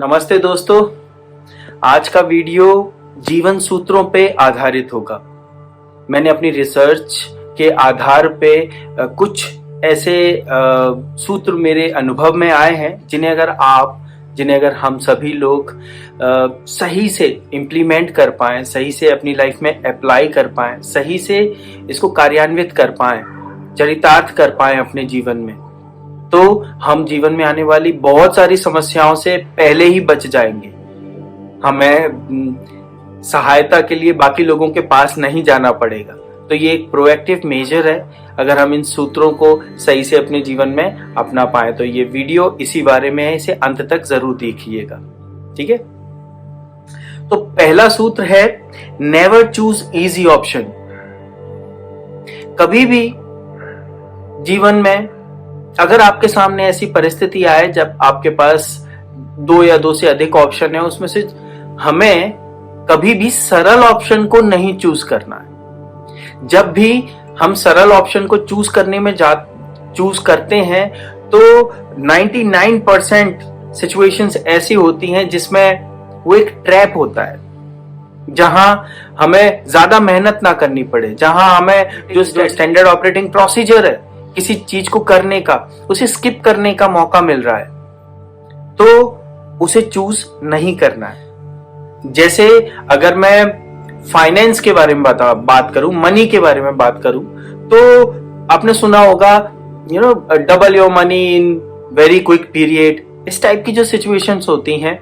नमस्ते दोस्तों। आज का वीडियो जीवन सूत्रों पे आधारित होगा। मैंने अपनी रिसर्च के आधार पे कुछ ऐसे सूत्र मेरे अनुभव में आए हैं जिन्हें अगर हम सभी लोग सही से इम्प्लीमेंट कर पाएं, सही से अपनी लाइफ में अप्लाई कर पाएं, सही से इसको कार्यान्वित कर पाएं, चरितार्थ कर पाएं अपने जीवन में, तो हम जीवन में आने वाली बहुत सारी समस्याओं से पहले ही बच जाएंगे। हमें सहायता के लिए बाकी लोगों के पास नहीं जाना पड़ेगा। तो ये एक प्रोएक्टिव मेजर है। अगर हम इन सूत्रों को सही से अपने जीवन में अपना पाए तो ये वीडियो इसी बारे में है, इसे अंत तक जरूर देखिएगा। ठीक है, तो पहला सूत्र है नेवर चूज इजी ऑप्शन। कभी भी जीवन में अगर आपके सामने ऐसी परिस्थिति आए जब आपके पास दो या दो से अधिक ऑप्शन है, उसमें से हमें कभी भी सरल ऑप्शन को नहीं चूज करना है। जब भी हम सरल ऑप्शन को चूज करते हैं तो 99% सिचुएशंस ऐसी होती हैं जिसमें वो एक ट्रैप होता है, जहां हमें ज्यादा मेहनत ना करनी पड़े, जहां हमें जो स्टैंडर्ड ऑपरेटिंग प्रोसीजर है किसी चीज को करने का, उसे स्किप करने का मौका मिल रहा है, तो उसे चूज नहीं करना है। जैसे अगर मैं फाइनेंस के बारे में बात करूं, मनी के बारे में बात करूं, तो आपने सुना होगा double your money in very quick period. इस टाइप की जो सिचुएशंस होती हैं,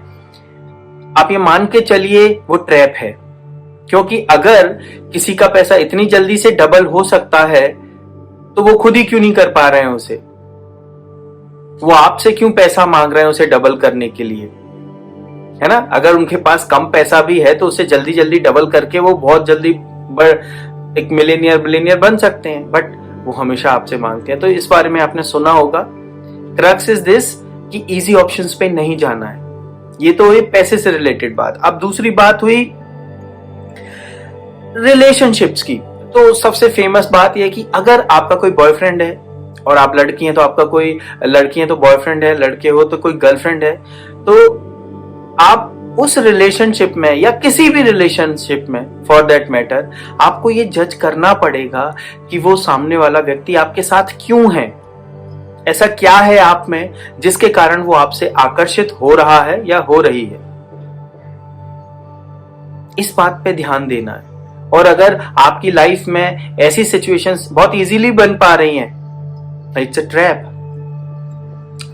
आप ये मान के चलिए वो ट्रैप है। क्योंकि अगर किसी का पैसा इतनी जल्दी से डबल हो सकता है तो वो खुद ही क्यों नहीं कर पा रहे हैं उसे? वो आपसे क्यों पैसा मांग रहे हैं उसे डबल करने के लिए? है ना? अगर उनके पास कम पैसा भी है तो उसे जल्दी जल्दी डबल करके वो बहुत जल्दी एक बिलियनियर बन सकते हैं, बट वो हमेशा आपसे मांगते हैं। तो इस बारे में आपने सुना होगा। क्रक्स इज दिस कि इजी ऑप्शंस पे नहीं जाना है। ये तो हुई पैसे से रिलेटेड बात। अब दूसरी बात हुई रिलेशनशिप्स की। तो सबसे फेमस बात यह है कि अगर आपका कोई बॉयफ्रेंड है और आप लड़की हैं तो लड़की हैं तो बॉयफ्रेंड है, लड़के हो तो कोई गर्लफ्रेंड है, तो आप उस रिलेशनशिप में या किसी भी रिलेशनशिप में फॉर दैट मैटर आपको ये जज करना पड़ेगा कि वो सामने वाला व्यक्ति आपके साथ क्यों है। ऐसा क्या है आप में जिसके कारण वो आपसे आकर्षित हो रहा है या हो रही है। इस बात पे ध्यान देना है। और अगर आपकी लाइफ में ऐसी सिचुएशंस बहुत इजीली बन पा रही हैं, इट्स अ ट्रैप।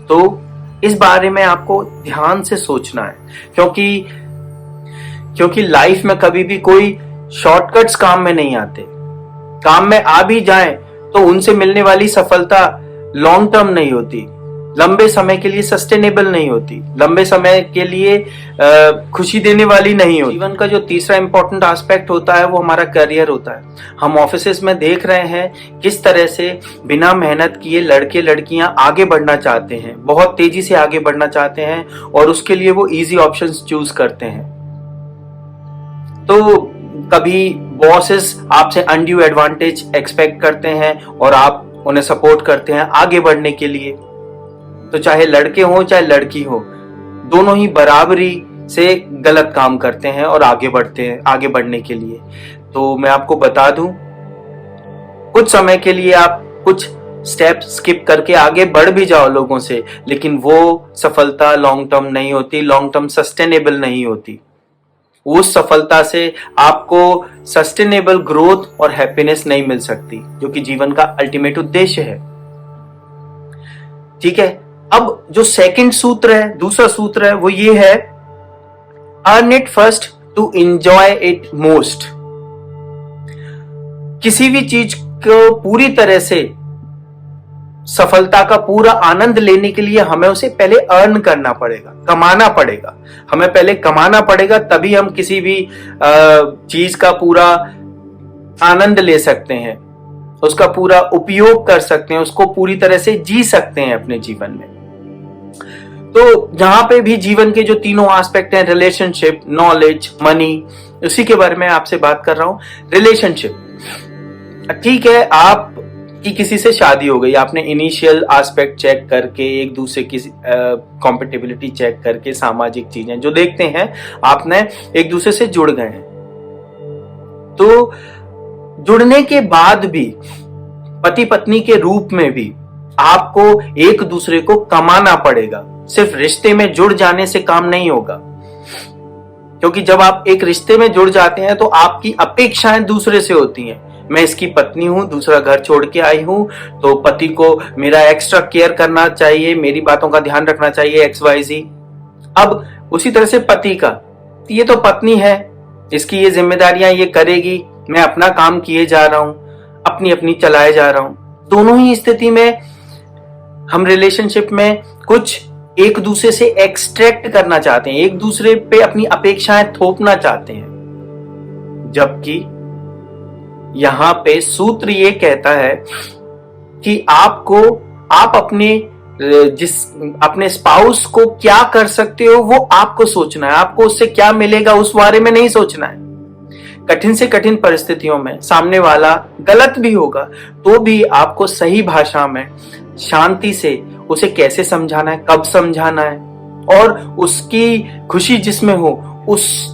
तो इस बारे में आपको ध्यान से सोचना है, क्योंकि लाइफ में कभी भी कोई शॉर्टकट्स काम में नहीं आते। काम में आ भी जाएं तो उनसे मिलने वाली सफलता लॉन्ग टर्म नहीं होती, लंबे समय के लिए सस्टेनेबल नहीं होती, लंबे समय के लिए खुशी देने वाली नहीं होती। जीवन का जो तीसरा इंपॉर्टेंट एस्पेक्ट होता है वो हमारा करियर होता है। हम ऑफिसेस में देख रहे हैं किस तरह से बिना मेहनत किए लड़के लड़कियां आगे बढ़ना चाहते हैं, बहुत तेजी से आगे बढ़ना चाहते हैं, और उसके लिए वो इजी ऑप्शंस चूज करते हैं। तो कभी बॉसेस आपसे अनड्यू एडवांटेज एक्सपेक्ट करते हैं और आप उन्हें सपोर्ट करते हैं आगे बढ़ने के लिए। तो चाहे लड़के हो चाहे लड़की हो, दोनों ही बराबरी से गलत काम करते हैं और आगे बढ़ते हैं आगे बढ़ने के लिए। तो मैं आपको बता दूं, कुछ समय के लिए आप कुछ स्टेप स्किप करके आगे बढ़ भी जाओ लोगों से, लेकिन वो सफलता लॉन्ग टर्म नहीं होती, लॉन्ग टर्म सस्टेनेबल नहीं होती। उस सफलता से आपको सस्टेनेबल ग्रोथ और हैप्पीनेस नहीं मिल सकती, जो कि जीवन का अल्टीमेट उद्देश्य है। ठीक है, अब जो सेकंड सूत्र है, दूसरा सूत्र है, वो ये है earn it first to enjoy it most. किसी भी चीज को पूरी तरह से सफलता का पूरा आनंद लेने के लिए हमें उसे पहले अर्न करना पड़ेगा, कमाना पड़ेगा। हमें पहले कमाना पड़ेगा, तभी हम किसी भी चीज का पूरा आनंद ले सकते हैं, उसका पूरा उपयोग कर सकते हैं, उसको पूरी तरह से जी सकते हैं अपने जीवन में। तो जहां पे भी जीवन के जो तीनों एस्पेक्ट हैं, रिलेशनशिप, नॉलेज, मनी, उसी के बारे में आपसे बात कर रहा हूं। रिलेशनशिप, ठीक है, आप कि किसी से शादी हो गई, आपने इनिशियल एस्पेक्ट चेक करके, एक दूसरे की कॉम्पेटिबिलिटी चेक करके, सामाजिक चीजें जो देखते हैं, आपने एक दूसरे से जुड़ गए हैं। तो जुड़ने के बाद भी पति पत्नी के रूप में भी आपको एक दूसरे को कमाना पड़ेगा। सिर्फ रिश्ते में जुड़ जाने से काम नहीं होगा, क्योंकि जब आप एक रिश्ते में जुड़ जाते हैं तो आपकी अपेक्षाएं दूसरे से होती हैं। मैं इसकी पत्नी हूं, दूसरा घर छोड़ के आई हूं, तो पति को मेरा एक्स्ट्रा केयर करना चाहिए, मेरी बातों का ध्यान रखना चाहिए, XYZ। अब उसी तरह से पति का, ये तो पत्नी है, इसकी ये जिम्मेदारियां ये करेगी, मैं अपना काम किए जा रहा हूं, अपनी अपनी चलाए जा रहा हूं। दोनों ही स्थिति में हम रिलेशनशिप में कुछ एक दूसरे से एक्सट्रैक्ट करना चाहते हैं, एक दूसरे पे अपनी अपेक्षाएं थोपना चाहते हैं। जबकि यहां पे सूत्र ये कहता है कि आप अपने स्पाउस को क्या कर सकते हो वो आपको सोचना है। आपको उससे क्या मिलेगा उस बारे में नहीं सोचना है। कठिन से कठिन परिस्थितियों में सामने वाला गलत भी होगा तो भी आपको सही भाषा में शांति से उसे कैसे समझाना है, कब समझाना है, और उसकी खुशी जिसमें हो उस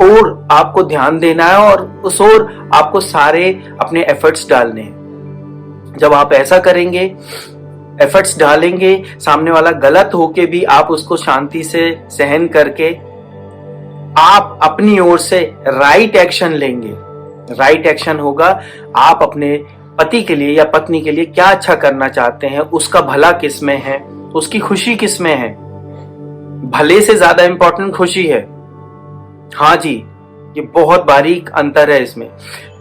और आपको ध्यान देना है, और उस और आपको सारे अपने एफर्ट्स डालने हैं। जब आप ऐसा करेंगे, एफर्ट्स डालेंगे, सामने वाला गलत होके भी आप उसको शांति से सहन करके आप अपनी ओर से राइट एक्शन लेंगे। राइट एक्शन होगा, आप अपने पति के लिए या पत्नी के लिए क्या अच्छा करना चाहते हैं, उसका भला किसमें है, उसकी खुशी किसमें है। भले से ज्यादा इंपॉर्टेंट खुशी है। हाँ जी, ये बहुत बारीक अंतर है इसमें।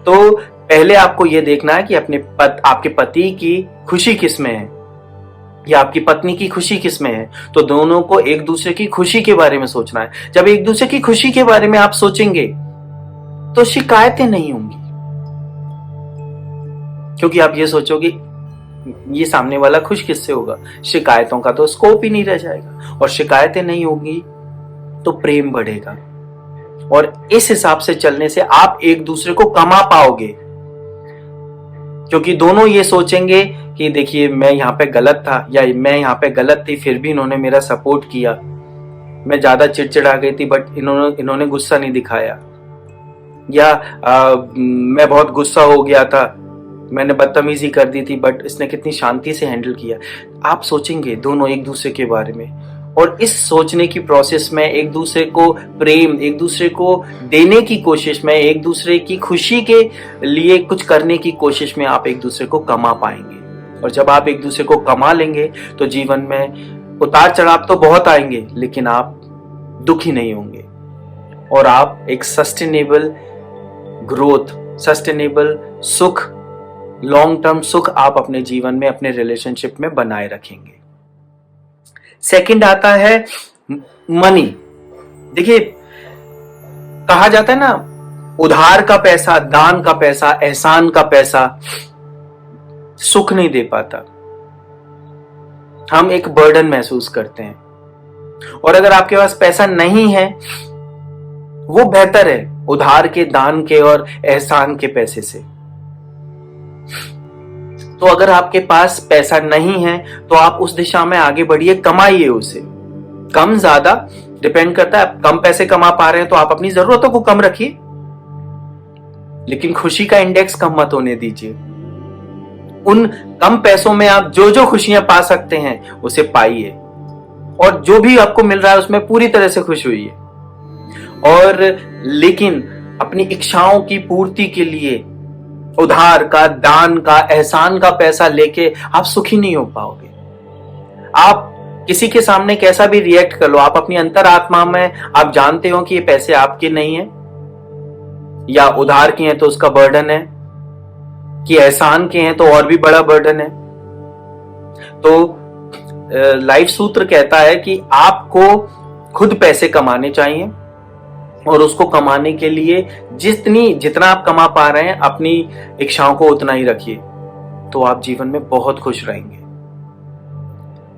तो पहले आपको ये देखना है कि आपके पति की खुशी किसमें है या आपकी पत्नी की खुशी किसमें है। तो दोनों को एक दूसरे की खुशी के बारे में सोचना है। जब एक दूसरे की खुशी के बारे में आप सोचेंगे तो शिकायतें नहीं होंगी, क्योंकि आप ये सोचोगे ये सामने वाला खुश किससे होगा, शिकायतों का तो स्कोप ही नहीं रह जाएगा। और शिकायतें नहीं होंगी तो प्रेम बढ़ेगा, और इस हिसाब से चलने से आप एक दूसरे को कमा पाओगे। क्योंकि दोनों ये सोचेंगे कि देखिए मैं यहाँ पे गलत था या मैं यहाँ पे गलत थी, फिर भी इन्होंने मेरा सपोर्ट किया। मैं ज्यादा चिड़चिड़ा गई थी बट इन्होंने गुस्सा नहीं दिखाया, या मैं बहुत गुस्सा हो गया था, मैंने बदतमीजी कर दी थी बट इसने कितनी शांति से हैंडल किया। आप सोचेंगे दोनों एक दूसरे के बारे में, और इस सोचने की प्रोसेस में एक दूसरे को प्रेम, एक दूसरे को देने की कोशिश में, एक दूसरे की खुशी के लिए कुछ करने की कोशिश में आप एक दूसरे को कमा पाएंगे। और जब आप एक दूसरे को कमा लेंगे तो जीवन में उतार चढ़ाव तो बहुत आएंगे, लेकिन आप दुखी नहीं होंगे, और आप एक सस्टेनेबल ग्रोथ, सस्टेनेबल सुख, लॉन्ग टर्म सुख आप अपने जीवन में, अपने रिलेशनशिप में बनाए रखेंगे। सेकंड आता है मनी। देखिए, कहा जाता है ना, उधार का पैसा, दान का पैसा, एहसान का पैसा सुख नहीं दे पाता। हम एक बर्डन महसूस करते हैं, और अगर आपके पास पैसा नहीं है वो बेहतर है उधार के, दान के और एहसान के पैसे से। तो अगर आपके पास पैसा नहीं है तो आप उस दिशा में आगे बढ़िए, कमाइए उसे। कम ज्यादा डिपेंड करता है, आप कम पैसे कमा पा रहे हैं तो आप अपनी जरूरतों को कम रखिए, लेकिन खुशी का इंडेक्स कम मत होने दीजिए। उन कम पैसों में आप जो जो खुशियां पा सकते हैं उसे पाइए, और जो भी आपको मिल रहा है उसमें पूरी तरह से खुश होइए। और लेकिन अपनी इच्छाओं की पूर्ति के लिए उधार का, दान का, एहसान का पैसा लेके आप सुखी नहीं हो पाओगे। आप किसी के सामने कैसा भी रिएक्ट कर लो, आप अपनी अंतरात्मा में आप जानते हो कि ये पैसे आपके नहीं है, या उधार के हैं तो उसका बर्डन है, कि एहसान के हैं तो और भी बड़ा बर्डन है। तो लाइफ सूत्र कहता है कि आपको खुद पैसे कमाने चाहिए, और उसको कमाने के लिए जितना आप कमा पा रहे हैं अपनी इच्छाओं को उतना ही रखिए, तो आप जीवन में बहुत खुश रहेंगे।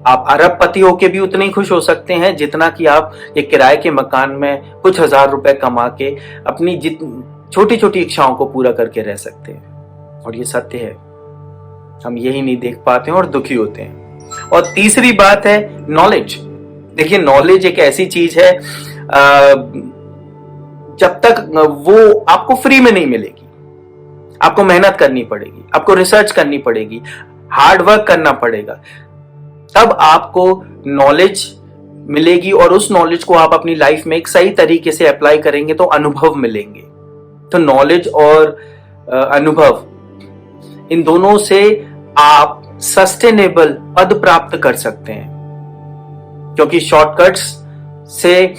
आप अरबपति होके भी उतने ही खुश हो सकते हैं जितना कि आप एक किराए के मकान में कुछ हजार रुपए कमा के अपनी छोटी छोटी इच्छाओं को पूरा करके रह सकते हैं। और ये सत्य है। हम यही नहीं देख पाते हैं और दुखी होते हैं। और तीसरी बात है नॉलेज। देखिए, नॉलेज एक ऐसी चीज है जब तक वो आपको फ्री में नहीं मिलेगी, आपको मेहनत करनी पड़ेगी, आपको रिसर्च करनी पड़ेगी, हार्ड वर्क करना पड़ेगा, तब आपको नॉलेज मिलेगी। और उस नॉलेज को आप अपनी लाइफ में एक सही तरीके से अप्लाई करेंगे तो अनुभव मिलेंगे। तो नॉलेज और अनुभव, इन दोनों से आप सस्टेनेबल पद प्राप्त कर सकते हैं, क्योंकि शॉर्टकट्स से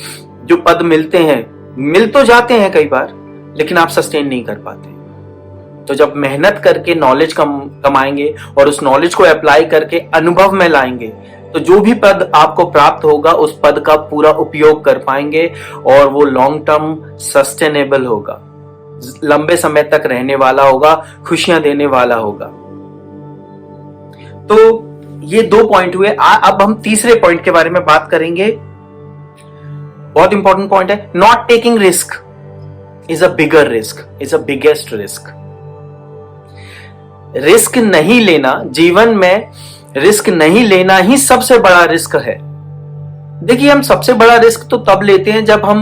जो पद मिलते हैं, मिल तो जाते हैं कई बार, लेकिन आप सस्टेन नहीं कर पाते। तो जब मेहनत करके नॉलेज कमाएंगे और उस नॉलेज को अप्लाई करके अनुभव में लाएंगे, तो जो भी पद आपको प्राप्त होगा उस पद का पूरा उपयोग कर पाएंगे और वो लॉन्ग टर्म सस्टेनेबल होगा, लंबे समय तक रहने वाला होगा, खुशियां देने वाला होगा। तो ये 2 पॉइंट हुए। अब हम तीसरे पॉइंट के बारे में बात करेंगे। बहुत इंपॉर्टेंट पॉइंट है, not taking risk is a bigger risk, is a biggest risk. Risk नहीं लेना, जीवन में रिस्क नहीं लेना ही सबसे बड़ा रिस्क है। देखिए, हम सबसे बड़ा रिस्क तो तब लेते हैं जब हम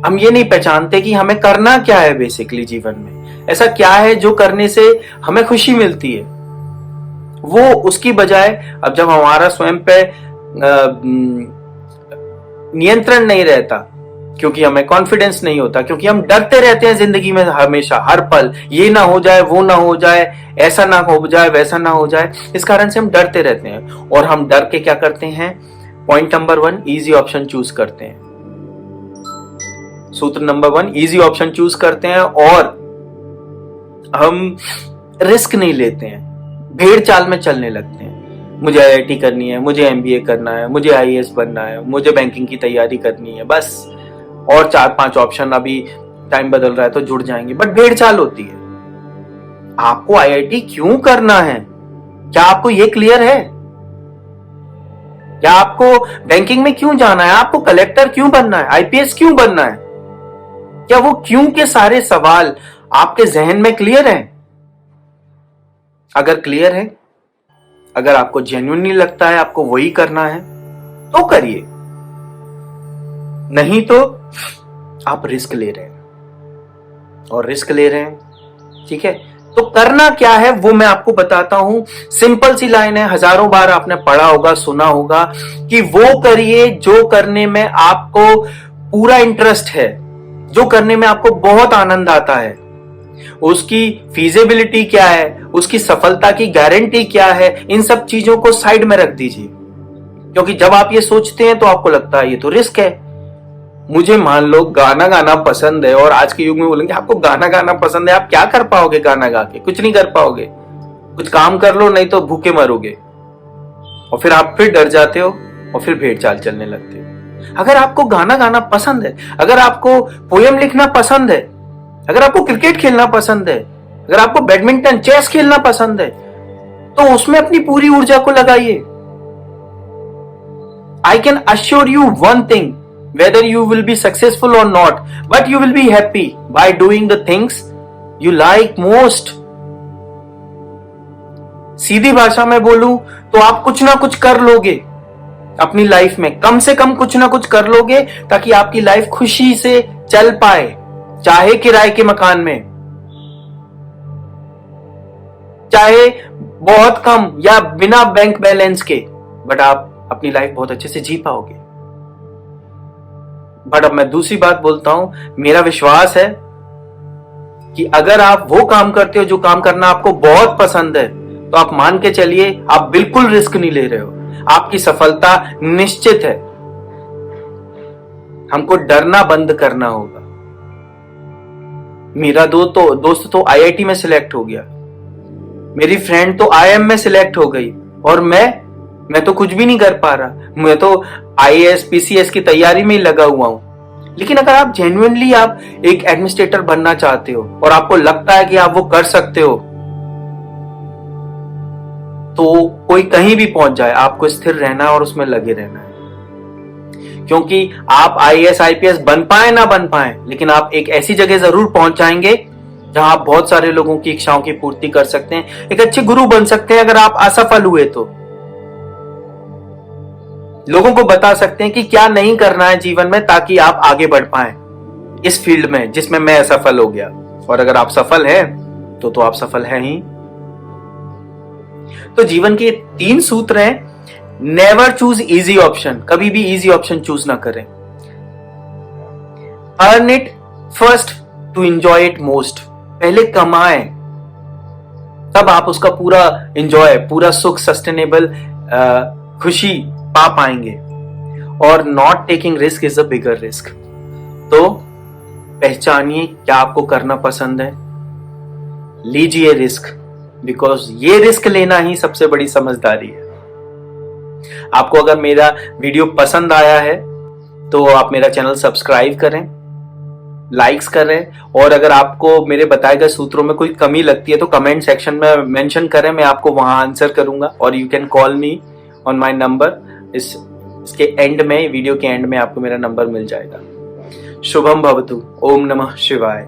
हम ये नहीं पहचानते कि हमें करना क्या है। बेसिकली जीवन में ऐसा क्या है जो करने से हमें खुशी मिलती है, वो उसकी बजाय अब जब हमारा स्वयं पे नियंत्रण नहीं रहता, क्योंकि हमें कॉन्फिडेंस नहीं होता, क्योंकि हम डरते रहते हैं जिंदगी में हमेशा, हर पल, ये ना हो जाए, वो ना हो जाए, ऐसा ना हो जाए, वैसा ना हो जाए, इस कारण से हम डरते रहते हैं। और हम डर के क्या करते हैं? Point number 1, easy option choose करते हैं। सूत्र नंबर 1, इजी ऑप्शन चूज करते हैं और हम रिस्क नहीं लेते हैं, भेड़ चाल में चलने लगते हैं। मुझे आईआईटी करनी है, मुझे एमबीए करना है, मुझे आईएएस बनना है, मुझे बैंकिंग की तैयारी करनी है, बस और 4-5 ऑप्शन, अभी टाइम बदल रहा है तो जुड़ जाएंगे, बट भेड़ चाल होती है। आपको आईआईटी क्यों करना है? क्या आपको ये क्लियर है? क्या आपको बैंकिंग में क्यों जाना है? आपको कलेक्टर क्यों बनना है? आईपीएस क्यों बनना है? क्या वो क्यों के सारे सवाल आपके जहन में क्लियर हैं? अगर क्लियर है, अगर आपको जेन्युइनली लगता है आपको वही करना है, तो करिए, नहीं तो आप रिस्क ले रहे हैं और रिस्क ले रहे हैं। ठीक है, तो करना क्या है वो मैं आपको बताता हूं। सिंपल सी लाइन है, हजारों बार आपने पढ़ा होगा, सुना होगा कि वो करिए जो करने में आपको पूरा इंटरेस्ट है, जो करने में आपको बहुत आनंद आता है। उसकी फीजिबिलिटी क्या है, उसकी सफलता की गारंटी क्या है, इन सब चीजों को साइड में रख दीजिए। क्योंकि जब आप ये सोचते हैं तो आपको लगता है ये तो रिस्क है। मुझे मान लो गाना गाना पसंद है और आज के युग में बोलेंगे आपको गाना गाना पसंद है, आप क्या कर पाओगे गाना गा के? कुछ नहीं कर पाओगे। कुछ काम कर लो, नहीं तो भूखे मरोगे। और फिर आप फिर डर जाते हो और फिर भेड़ चाल चलने लगते हो। अगर आपको गाना गाना पसंद है, अगर आपको पोएम लिखना पसंद है, अगर आपको क्रिकेट खेलना पसंद है, अगर आपको बैडमिंटन, चेस खेलना पसंद है, तो उसमें अपनी पूरी ऊर्जा को लगाइए। I can assure you one thing, whether you will be successful or not, but you will be happy by doing the things you like most. सीधी भाषा में बोलूं तो आप कुछ ना कुछ कर लोगे अपनी लाइफ में, कम से कम कुछ ना कुछ कर लोगे ताकि आपकी लाइफ खुशी से चल पाए, चाहे किराए के मकान में, चाहे बहुत कम या बिना बैंक बैलेंस के, बट आप अपनी लाइफ बहुत अच्छे से जी पाओगे। बट अब मैं दूसरी बात बोलता हूं, मेरा विश्वास है कि अगर आप वो काम करते हो जो काम करना आपको बहुत पसंद है, तो आप मान के चलिए आप बिल्कुल रिस्क नहीं ले रहे हो, आपकी सफलता निश्चित है। हमको डरना बंद करना होगा। मेरा दोस्त तो आईआईटी में सिलेक्ट हो गया, मेरी फ्रेंड तो आईएम में सिलेक्ट हो गई, और मैं तो कुछ भी नहीं कर पा रहा। मैं तो आईएएस पीसीएस की तैयारी में ही लगा हुआ हूं। लेकिन अगर आप जेन्युइनली आप एक एडमिनिस्ट्रेटर बनना चाहते हो और आपको लगता है कि आप वो कर सकते हो, तो कोई कहीं भी पहुंच जाए, आपको स्थिर रहना और उसमें लगे रहना है। क्योंकि आप आईएएस आईपीएस बन पाए ना बन पाए, लेकिन आप एक ऐसी जगह जरूर पहुंच जाएंगे जहां आप बहुत सारे लोगों की इच्छाओं की पूर्ति कर सकते हैं, एक अच्छे गुरु बन सकते हैं अगर आप असफल हुए तो। लोगों को बता सकते हैं कि क्या नहीं करना है जीवन में ताकि आप आगे बढ़ पाए इस फील्ड में जिसमें मैं असफल हो गया। और अगर आप सफल हैं तो आप सफल हैं ही। तो जीवन के 3 सूत्र हैं। नेवर चूज इजी ऑप्शन, कभी भी इजी ऑप्शन चूज ना करें। Earn it first to enjoy it most, पहले कमाएं तब आप उसका पूरा एंजॉय, पूरा सुख, सस्टेनेबल खुशी पा पाएंगे। और not taking risk is a bigger risk. तो पहचानिए क्या आपको करना पसंद है, लीजिए रिस्क, बिकॉज ये रिस्क लेना ही सबसे बड़ी समझदारी है। आपको अगर मेरा वीडियो पसंद आया है तो आप मेरा चैनल सब्सक्राइब करें, लाइक्स करें, और अगर आपको मेरे बताए गए सूत्रों में कोई कमी लगती है तो कमेंट सेक्शन में मेंशन करें, मैं आपको वहां आंसर करूंगा। और you can call me on my number. इसके एंड में, वीडियो के एंड में आपको मेरा नंबर मिल जाएगा। शुभम भवतु। ओम नमः शिवाय।